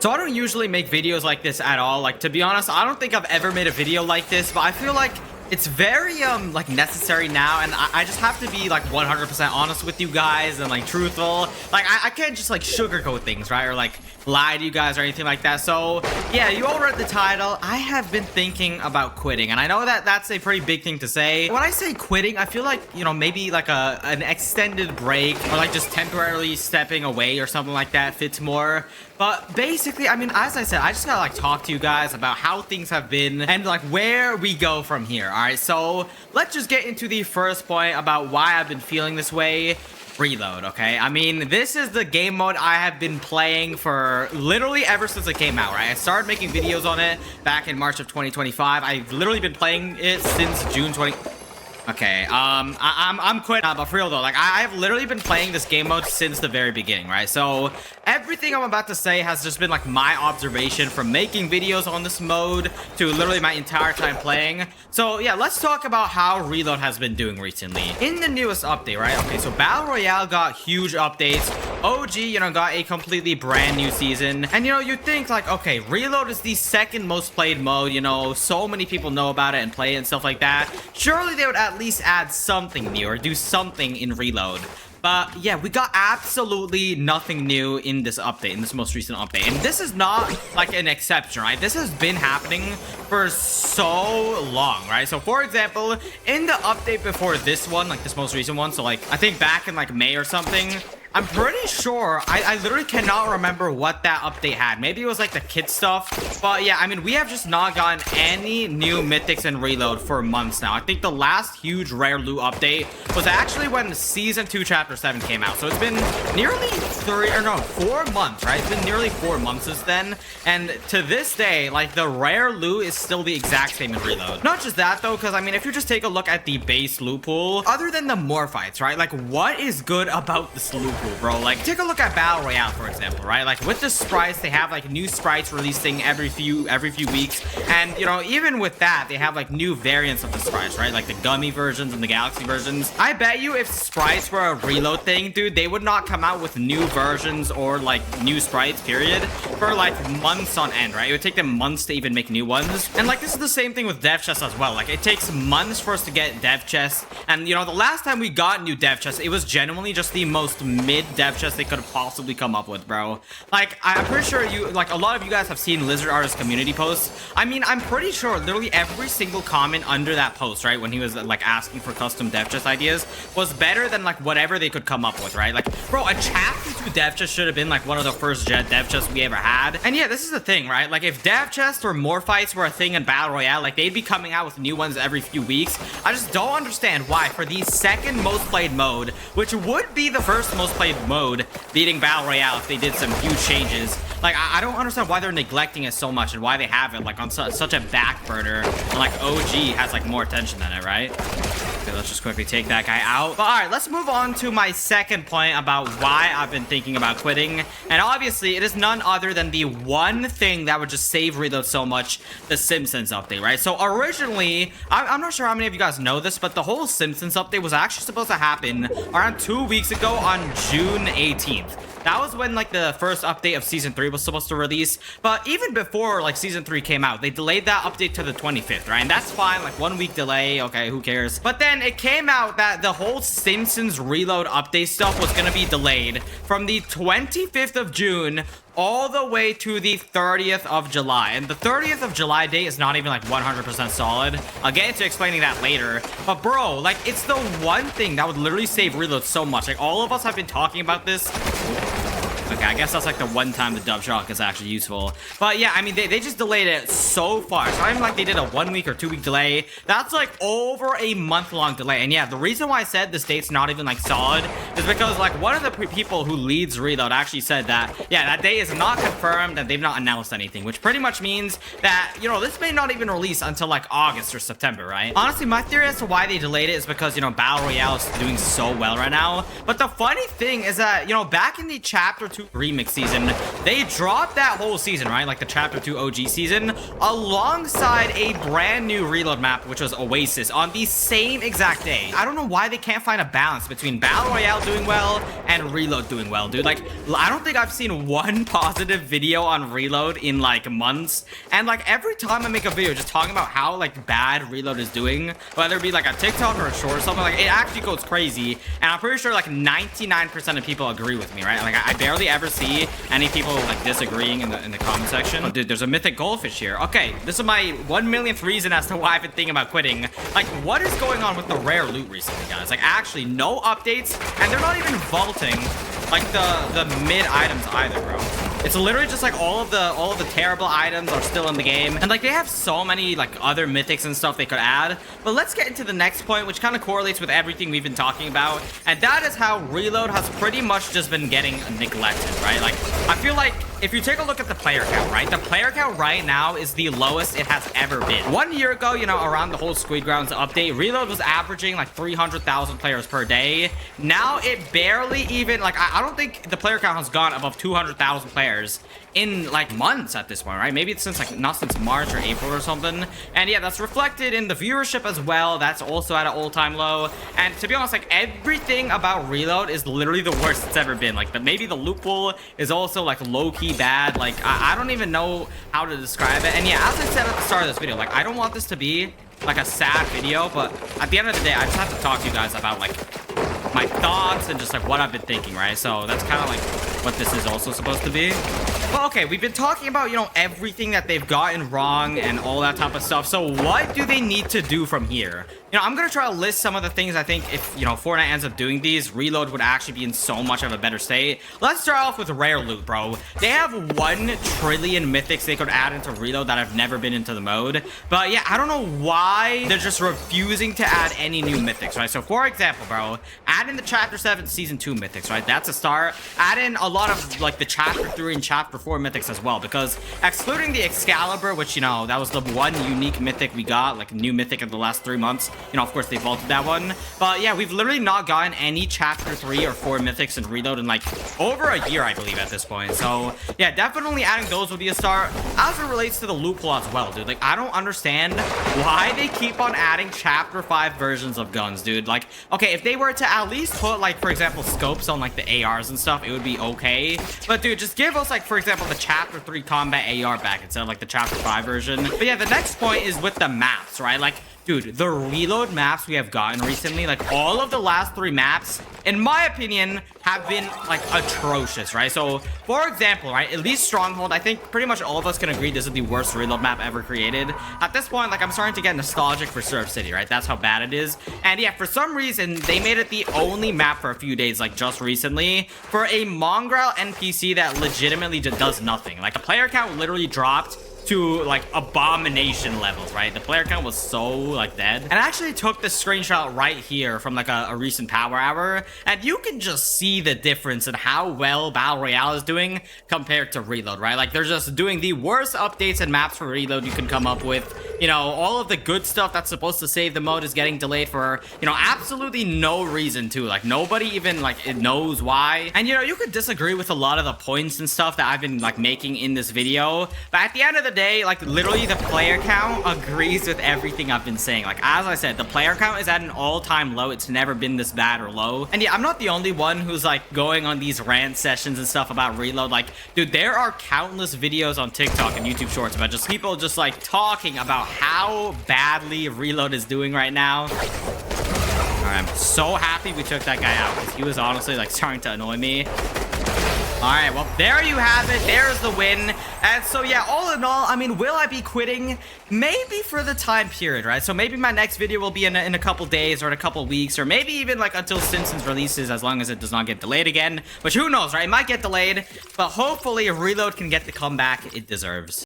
So I don't usually make videos like this at all. Like, to be honest, I don't think I've ever made a video like this, but I feel like it's very like necessary now, and I just have to be like 100% honest with you guys and like truthful. Like I can't just like sugarcoat things, right? Or like lie to you guys or anything like that. So yeah, you all read the title. I have been thinking about quitting, and I know that that's a pretty big thing to say. When I say quitting, I feel like, you know, maybe like an extended break or like just temporarily stepping away or something like that fits more. But basically, I mean, as I said, I just gotta like talk to you guys about how things have been and like where we go from here. All right, so let's just get into the first point about why I've been feeling this way. Reload. Okay, I mean, this is the game mode I have been playing for literally ever since it came out, right? I started making videos on it back in March of 2025. I've literally been playing it since June 20. Okay, I'm quitting, but for real though, like I have literally been playing this game mode since the very beginning, right? So everything I'm about to say has just been like my observation from making videos on this mode to literally my entire time playing. So yeah, let's talk about how Reload has been doing recently. In the newest update, right? Okay, so Battle Royale got huge updates. OG, you know, got a completely brand new season. And you know, you think like, okay, Reload is the second most played mode, you know, so many people know about it and play it and stuff like that. Surely they would at least add something new or do something in Reload. But yeah, we got absolutely nothing new in this update, in this most recent update. And this is not like an exception, right? This has been happening for so long, right? So for example, in the update before this one, like this most recent one, so like I think back in like May or something, I'm pretty sure, I literally cannot remember what that update had. Maybe it was like the kid stuff. But yeah, I mean, we have just not gotten any new mythics in Reload for months now. I think the last huge rare loot update was actually when Season 2 Chapter 7 came out. So it's been nearly 4 months, right? It's been nearly 4 months since then. And to this day, like the rare loot is still the exact same in Reload. Not just that though, because I mean, if you just take a look at the base loot pool, other than the Morphites, right? Like what is good about this loot pool, bro? Like take a look at Battle Royale, for example, right? Like with the sprites, they have like new sprites releasing every few weeks, and you know, even with that, they have like new variants of the sprites, right? Like the gummy versions and the galaxy versions. I bet you if sprites were a Reload thing, dude, they would not come out with new versions or like new sprites, period, for like months on end, right? It would take them months to even make new ones. And like this is the same thing with dev chests as well. Like it takes months for us to get dev chests, and you know, the last time we got new dev chests, it was genuinely just the most mid dev chest they could have possibly come up with, bro. Like I'm pretty sure you, like a lot of you guys have seen Lizard Artist community posts. I mean, I'm pretty sure literally every single comment under that post, right, when he was like asking for custom dev chest ideas, was better than like whatever they could come up with, right? Like, bro, a chapter 2 dev chest should have been like one of the first dev chests we ever had. And yeah, this is the thing, right? Like if dev chests or Morphites were a thing in Battle Royale, like they'd be coming out with new ones every few weeks. I just don't understand why for the second most played mode, which would be the first most played mode, beating Battle Royale if they did some huge changes. Like I don't understand why they're neglecting it so much and why they have it like on such a back burner, and like OG has like more attention than it, right? Okay, let's just quickly take that guy out. But all right, let's move on to my second point about why I've been thinking about quitting. And obviously it is none other than the one thing that would just save Reload so much, the Simpsons update, right? So originally, I'm not sure how many of you guys know this, but the whole Simpsons update was actually supposed to happen around 2 weeks ago on June 18th. That was when like the first update of season 3 was supposed to release. But even before like season 3 came out, they delayed that update to the 25th, right? And that's fine, like 1 week delay, okay, who cares? But then it came out that the whole Simpsons Reload update stuff was gonna be delayed from the 25th of June all the way to the 30th of July. And the 30th of July date is not even like 100% solid. I'll get into explaining that later. But bro, like it's the one thing that would literally save Reload so much. Like all of us have been talking about this. Okay, I guess that's like the one time the dub shock is actually useful. But yeah, I mean, they just delayed it so far. It's not even like they did a 1 week or 2 week delay. That's like over a month-long delay. And yeah, the reason why I said this date's not even like solid is because like one of the people who leads Reload actually said that, yeah, that date is not confirmed and they've not announced anything, which pretty much means that, you know, this may not even release until like August or September, right? Honestly, my theory as to why they delayed it is because, you know, Battle Royale is doing so well right now. But the funny thing is that, you know, back in the Chapter 2 2 remix season, they dropped that whole season, right? Like the chapter 2 OG season, alongside a brand new reload map, which was Oasis, on the same exact day. I don't know why they can't find a balance between Battle Royale doing well and reload doing well, dude. Like, I don't think I've seen one positive video on reload in like months. And like every time I make a video just talking about how like bad reload is doing, whether it be like a TikTok or a short or something, like it actually goes crazy. And I'm pretty sure like 99% of people agree with me, right? Like I barely ever see any people like disagreeing in the comment section. Oh, dude, there's a mythic goldfish here. Okay, this is my 1 millionth reason as to why I've been thinking about quitting. Like, what is going on with the rare loot recently, guys? Like, actually, no updates, and they're not even vaulting like the mid items either, bro. It's literally just like all of the terrible items are still in the game, and like they have so many like other mythics and stuff they could add. But let's get into the next point, which kind of correlates with everything we've been talking about, and that is how reload has pretty much just been getting neglected, right? Like, I feel like if you take a look at the player count, right? The player count right now is the lowest it has ever been. 1 year ago, you know, around the whole Squid Grounds update, reload was averaging like 300,000 players per day. Now it barely even, like, I don't think the player count has gone above 200,000 players in like months at this point, right? Maybe it's since like not since March or April or something. And yeah, that's reflected in the viewership as well. That's also at an all-time low. And to be honest, like everything about reload is literally the worst it's ever been. Like maybe the loot pool is also like low-key bad. Like I don't even know how to describe it. And yeah, as I said at the start of this video, like I don't want this to be like a sad video, but at the end of the day, I just have to talk to you guys about like my thoughts and just like what I've been thinking, right? So that's kind of like what this is also supposed to be. Well, okay, we've been talking about, you know, everything that they've gotten wrong and all that type of stuff. So what do they need to do from here? You know, I'm going to try to list some of the things I think if, you know, Fortnite ends up doing these, reload would actually be in so much of a better state. Let's start off with rare loot, bro. They have 1 trillion mythics they could add into reload that have never been into the mode. But yeah, I don't know why they're just refusing to add any new mythics, right? So for example, bro, add in the chapter 7 season 2 mythics, right? That's a start. Add in a lot of like the chapter 3 and chapter 4 mythics as well, because excluding the Excalibur, which, you know, that was the one unique mythic we got, like a new mythic in the last 3 months. You know, of course they vaulted that one, but yeah, we've literally not gotten any chapter 3 or 4 mythics in reload in like over a year, I believe, at this point. So yeah, definitely adding those would be a start. As it relates to the loot pool as well, dude, like I don't understand why they keep on adding chapter 5 versions of guns, dude. Like, okay, if they were to at least put like, for example, scopes on like the ARs and stuff, it would be okay. But dude, just give us like, for example, the chapter 3 combat AR back instead of like the chapter 5 version. But yeah, the next point is with the maps, right? Like, dude, the reload maps we have gotten recently, like all of the last 3 maps, in my opinion, have been like atrocious, right? So for example, right, at least Stronghold, I think pretty much all of us can agree this is the worst reload map ever created. At this point, like I'm starting to get nostalgic for Surf City, right? That's how bad it is. And yeah, for some reason, they made it the only map for a few days, like just recently, for a mongrel NPC that legitimately just does nothing. Like the player count literally dropped to like abomination levels, right? The player count was so like dead. And I actually took this screenshot right here from like a recent power hour, and you can just see the difference in how well Battle Royale is doing compared to reload, right? Like they're just doing the worst updates and maps for reload you can come up with. You know, all of the good stuff that's supposed to save the mode is getting delayed for, you know, absolutely no reason to. Like nobody even like it knows why. And you know, you could disagree with a lot of the points and stuff that I've been like making in this video, but at the end of the day, like literally the player count agrees with everything I've been saying. Like as I said, the player count is at an all-time low. It's never been this bad or low. And yeah, I'm not the only one who's like going on these rant sessions and stuff about reload. Like, dude, there are countless videos on TikTok and YouTube Shorts about just people just like talking about how badly reload is doing right now. I'm so happy we took that guy out because he was honestly like starting to annoy me. All right, well, there you have it. There's the win. And so, yeah, all in all, I mean, will I be quitting? Maybe for the time period, right? So maybe my next video will be in a couple days or in a couple weeks, or maybe even like until Simpsons releases, as long as it does not get delayed again. Which who knows, right? It might get delayed, but hopefully Reload can get the comeback it deserves.